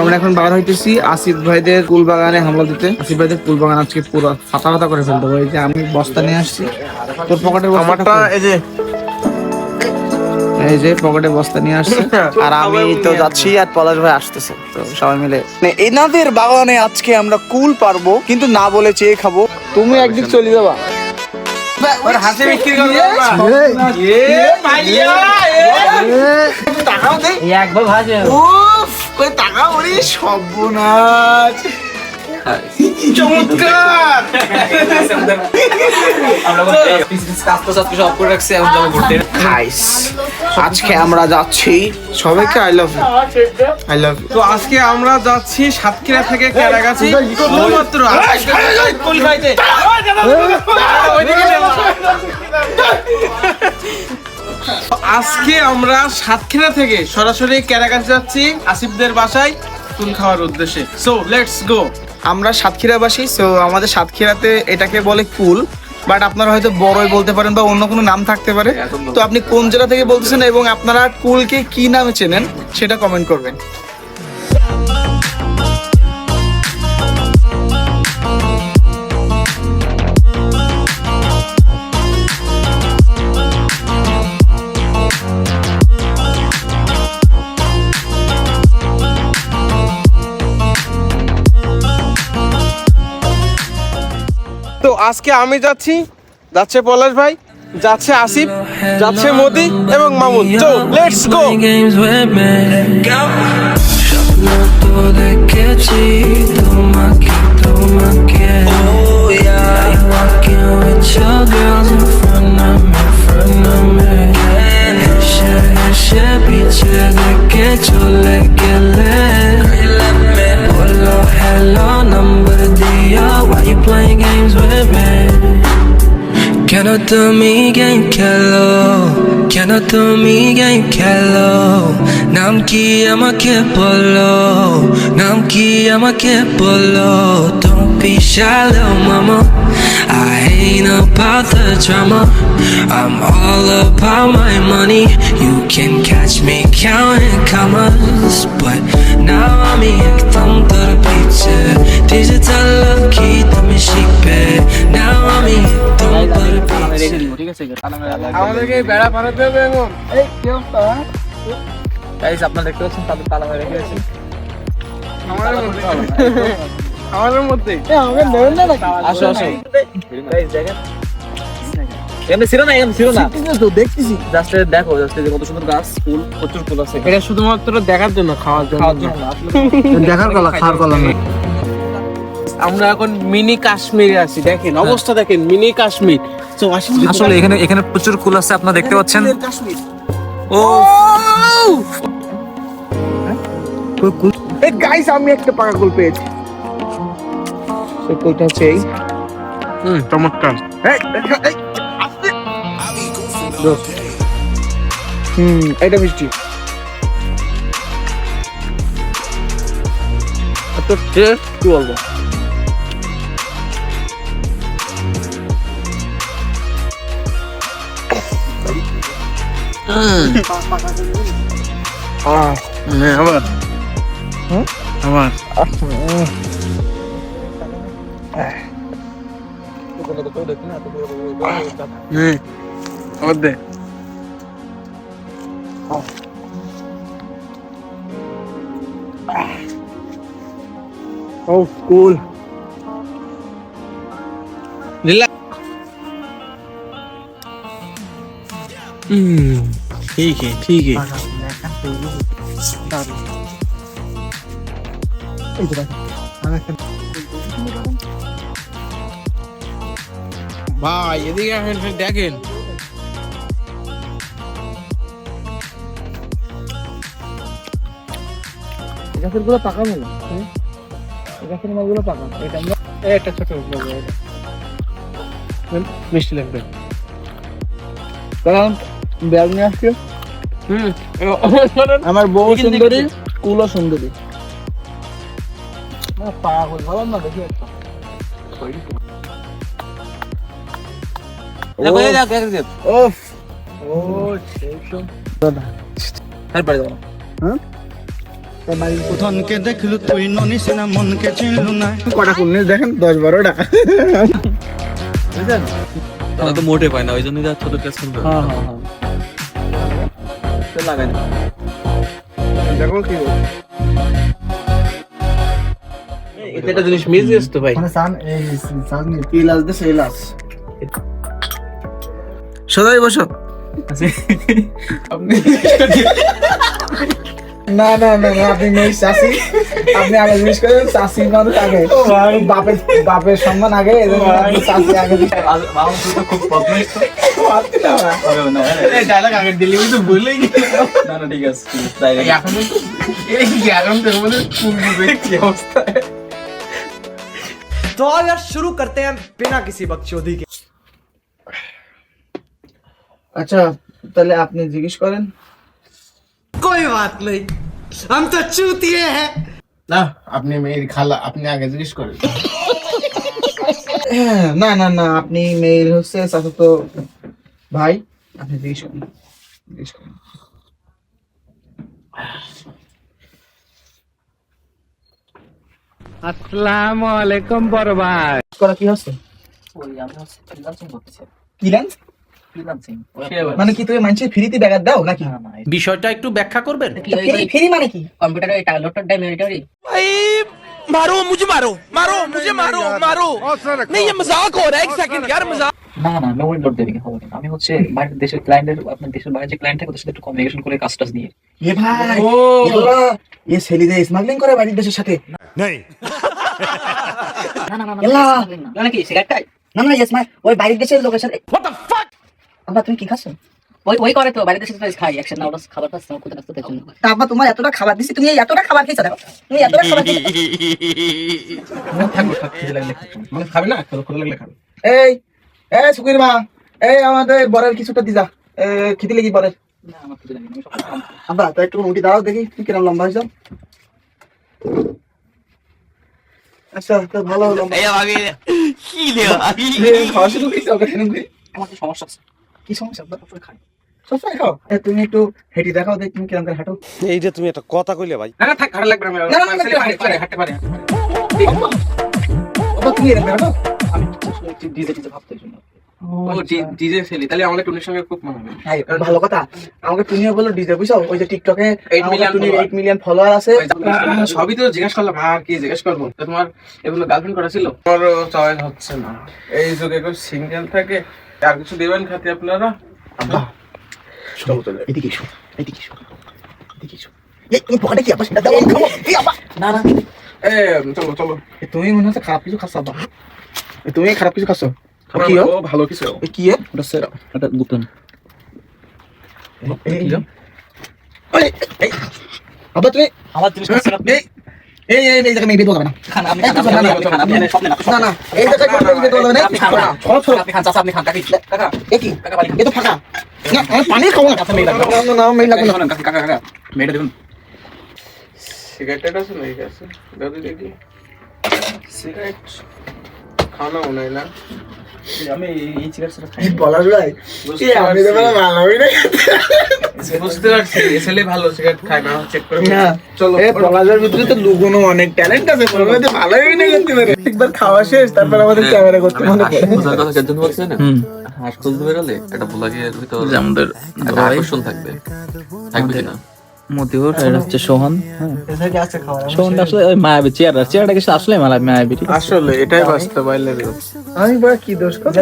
আমরা এখন বার হইতেছি আসিফ ভাইদের কুল বাগানে হামলা দিতে। আসিফ ভাইদের কুল বাগান আজকে পুরো ফাটা ফাটা করে ফেলতে হবে। এই যে আমি বস্তা নিয়ে আসছি, তোর পকেটের বস্তাটা এই যে পকেটে বস্তা নিয়ে আসছে, আর আমি তো যাচ্ছি আর পলাশ ভাই আসতেছে, তো সবাই মিলে এনাদের বাগানে আজকে আমরা কুল পারবো, কিন্তু না বলে চেয়ে খাবো। তুমি একদিক চলে যাবা, হাসি বিক্রি করবে টাকাও দে একবার ভাজে। উফ কই টাকা ওরে সর্বনাশ, চমৎকার। আজকে আমরা যাচ্ছি, সবাইকে I love you, I love you. তো আজকে আমরা যাচ্ছি সাতক্ষীরা থেকে কেরাগাছি শুধুমাত্র কুল খাইতে। আজকে আমরা সাতক্ষীরা থেকে সরাসরি কেরাগাছি যাচ্ছি আসিফদের বাসায় কুল খাওয়ার উদ্দেশ্যে। So let's go. আমরা সাতক্ষীরাবাসী, সো আমাদের সাতক্ষীরাতে এটাকে বলে কুল, বাট আপনারা হয়তো বড়ই বলতে পারেন বা অন্য কোনো নাম থাকতে পারে। তো আপনি কোন জেলা থেকে বলতেছেন এবং আপনারা কুলকে কি নামে চেনেন সেটা কমেন্ট করবেন। তো আজকে আমি যাচ্ছি, যাচ্ছে পলাশ ভাই, যাচ্ছে আসিফ, যাচ্ছে মোদি এবং মামুন। তো লেটস গো। Can তুমি game খেলো, কেন তুমি game খেলো, নাম কি আমাকে বলো, নাম কি আমাকে বলো। Don't be shy little mama, I ain't about the drama, I'm all about my money. You can catch me counting commas, but now I'm একদম তোর পিছে digital lucky তুমি শিখবে। Now I'm একদম তোর পিছে। আমাদেরকে বেড়া পাঠাতে হবে এখন। এই কি অবস্থা গাইস, আপনারা দেখতে পাচ্ছেন তাদের তালা মেরে রেখেছে আমাদের মধ্যে আমাকে ধরেন না নাকি? আসো আসো গাইস, দেখেন এখানে ছিল না, এখানে ছিল না তো দেখতেছি। জাস্ট দেখো, জাস্ট যে কত সুন্দর গাছ, ফুল, প্রচুর ফুল আছে। এটা শুধুমাত্র দেখার জন্য, খাওয়ার জন্য না, দেখার কলা, খাওয়ার কলা না। আমরা এখন মিনি কাশ্মীরে আছি। দেখেন অবস্থা, দেখেন মিনি কাশ্মীর। তো আসলে এখানে প্রচুর কুল আছে, আপনারা দেখতে পাচ্ছেন। কাশ্মীর। ও এই গাইস, আমি একটা পাকা কুল পেয়েছি। তো কুলটা হচ্ছে এই। চমৎকার। এই এই আস্তে দোস্ত। এটা মিষ্টি। এত টেস্ট কি বলবো। আবার আবার আবার দে। Oh, cool. ठीक है, ठीक है। ভাই এদিকে আসেন, দেখেন গাছের গুলো পাকা না, গাছের মালগুলো পাকা। এটা আমরা একটা ছোট মিষ্টি লাগবে। কারণ ব্যাগ নিয়ে আসছে, আমার বউ সুন্দরী, কুলও সুন্দরী। পাগল ভালো না, দেখি একটা ওফ ও সেই দাদা। তারপরে দাও। হ্যাঁ ধনকে দেখলু তুই ননিস না মনকে চিনলু না কটা কুল নিয়ে দেখেন 10-12টা। তারা তো মোটে পায় না, ওই জন্য ছোট কাজ করতে হয়। লাগাই না। দেখো কি এটা একটা জিনিস মিস গেছে তো ভাই। ইলাস দে ইলাস। সদাই বসো। না না না না, আপনি মেয়ে চাষি, আপনি আগে জিজ্ঞেস করেন চাষি মানুষ আগে, বাপের সম্মান আগে, চাষি আগে। এই ডায়লগ আগে দিলি কিন্তু ভুলেই গেলি। না না ঠিক আছে, তাই এখন এই কি এখন তো আমাদের ফুল দিবে কি অবস্থা। तो आओ यार शुरू करते हैं बिना किसी बकचोदी के। আচ্ছা তাহলে আপনি জিজ্ঞেস করেন। कोई बात नहीं, हम तो चूतिए हैं। না আপনি মেয়ের খালা, আপনি আগে জিজ্ঞেস করেন। না না না, আপনি মেয়ের হচ্ছে চাচাতো ভাই, আপনি জিজ্ঞেস করেন, জিজ্ঞেস করেন। আসসালামু আলাইকুম বড় ভাই। করা কি হচ্ছে? ফ্রিল্যান্সিং মানে কি তুমি মানুষের ফ্রিতে ব্যাগার দাও নাকি? বিষয়টা একটু ব্যাখ্যা করবেন? ফ্রি মানে কি? কম্পিউটারে এটা লোডটার টাইম এডিটরি না না লোড লোড দেবে হবে না। আমি হচ্ছে বাইরের দেশের ক্লায়েন্টের, আপনার দেশের বাইরে যে ক্লায়েন্ট থাকে ওদের সাথে একটু কমিউনিকেশন করে কাজ টাজ নিয়ে। এ ভাই এ ছেলেদের স্মাগলিং করে বাইরের দেশের সাথে। না না না মানে কি সিগারেট খাই? না না ইয়েস ওই বাইরের দেশের লোকের সাথে। আব্বা তুমি কি খাচ্ছ? ওই করে তো বাইরের দেশের খাই একসাথে না, ওটা খাবার খাচ্ছ না, কোথায় রাস্তাতে জন্য। তা আব্বা তোমার এতটা খাবার দিছি, তুমি এই এতটা খাবার খেয়েছো, দেখো তুমি এতটা খাবার খেয়েছো। থাকবো খেতে লাগলে মানে খাবে না, খেতে লাগলে খাবে। এই এই সুকির মা, এই আমাদের বরের কিছুটা দিজা, খেতে লেগে বরের। না আমার কিছু লাগে না, আমি সব খাম। আব্বা তো একটু উঠি দাও দেখি তুমি কিরম লম্বা হয়েছ। আচ্ছা তো ভালো লম্বা। খাওয়া শুরু করেছি ওকে শুনে। আমার তো সমস্যা আছে। কি সমস্যা? আব্বা সবসময় খাই, সবসময় খাও। তুমি একটু হেঁটে দেখাও দেখি তুমি কিরম করে হাঁটো। এই যে তুমি একটা কথা কইলে ভাই। না না থাক, ভালো লাগবে না। না, না, না, ছেলে হাঁটতে পারে, হাঁটতে পারে। আব্বা তুমি এরকম হাঁটো। আমি আসলে একটু ডিজে ভাবতে জন্য। ও ডিজে ছেলে, তাহলে আমাদের টুনির সঙ্গে খুব মানাবে। হ্যাঁ, ভালো কথা। আমাকে তুমিও বলো ডিজে, বুঝছো? ওই যে টিকটকে 8 মিলিয়ন 8 মিলিয়ন ফলোয়ার আছে। সবই তো জিজ্ঞেস করলাম, আর কি জিজ্ঞেস করবো? তো তোমার এগুলো গার্লফ্রেন্ড করা ছিল? আমার চয়েস হচ্ছে না, এই যুগে কেউ সিঙ্গেল থাকে। আর কিছু দেবেন খাতে আপনারা? আব্বা চলো চলো, এদিকে এসো, এদিকে এসো, এদিকে এসো। এই তুমি পকেটে কি আব্বা সেটা দাও, আমি খাবো। এই আব্বা না না চলো চলো। তুমি মনে হচ্ছে খারাপ কিছু খাচ্ছ আব্বা। তুমি খারাপ কিছু খাচ্ছ? কি ও ভালো কিছু? কি ওটা সেরা এটা গুতন। আব্বা তুমি আমার জিনিস খাচ্ছেন আপনি। এই এই এই জায়গা মেয়ে বেদ হবে না। খান আপনি খান, আপনি খান, আপনি সব নেন, না না এই জায়গা মেয়ে বেদ হবে না। আপনি খান, ছড়ো ছড়ো। আপনি খান, চাচা আপনি খান, কাকি কাকা এ কি? কাকা বাড়ি এ তো ফাঁকা। না আমি পানি খাবো না। না না না মেয়ে লাগবে না। কাকা কাকা কাকা মেয়েটা দেখুন। সিগারেট আছে না? ঠিক আছে দাদু দেখি। সিগারেট খাওয়া মনে হয় না। আমি এই সিগারেটটা খাই। এই বলার ভাই এই আমি তো বলা ভালো হবে না। বুঝতে পারছি এ ছেলে ভালো সিগারেট খায় না, চেক করে। হ্যাঁ চলো। এই পলাশের ভিতরে তো লুকোনো অনেক ট্যালেন্ট আছে, পলাশে ভালোই না করতে পারে। একবার খাওয়া শেষ তারপর আমাদের ক্যামেরা করতে মনে পড়ে। বোঝার কথা কেন বলছেন না? হাঁস খুঁজতে বেরোলে একটা ব্লগের ভিতর আমাদের একটা আকর্ষণ থাকবে, থাকবে কিনা? মতিউর এটা হচ্ছে সোহান। সোহান আসলে ওই মায়াবী চেয়ারটা কিছু আসলে মায়াবী, ঠিক আছে? আসলে এটাই বাস্তব। I love you. আমি বড় কি দোষ করব?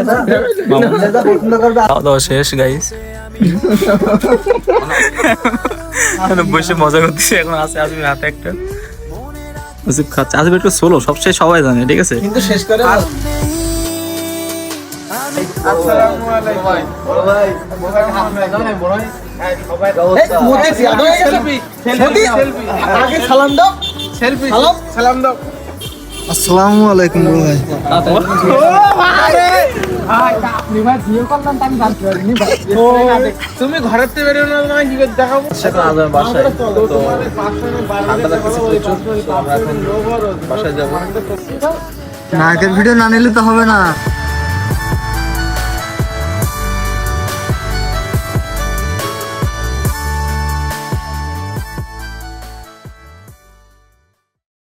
দাদা পছন্দ করবে। খাওয়া দাওয়া শেষ গাইস, বসে মজা করতেছি। এখন আছে আসবে হাতে একটা আসিফ খাচ্ছে। আসিফ একটু সোলো সবচেয়ে সবাই জানে, ঠিক আছে? কিন্তু শেষ করে আসসালামু আলাইকুম বড় ভাই। হাত মেলাও না বড় ভাই। মোদি জিয়াদা হয়ে গেছে। মোদি আগে সালাম দাও। সেলফি সালাম সালাম দাও। আসসালামু আলাইকুম ভাই। তুমি ঘরের থেকে বেরো না, তোমায় কি করে দেখাবো? সেটা আজ বাসায় তো তোমাদের পাশে ঠান্ডা লাগতেছে প্রচুর, তো আমরা এখন বাসায় যাবো। নায়কের ভিডিও না নিলে তো হবে না।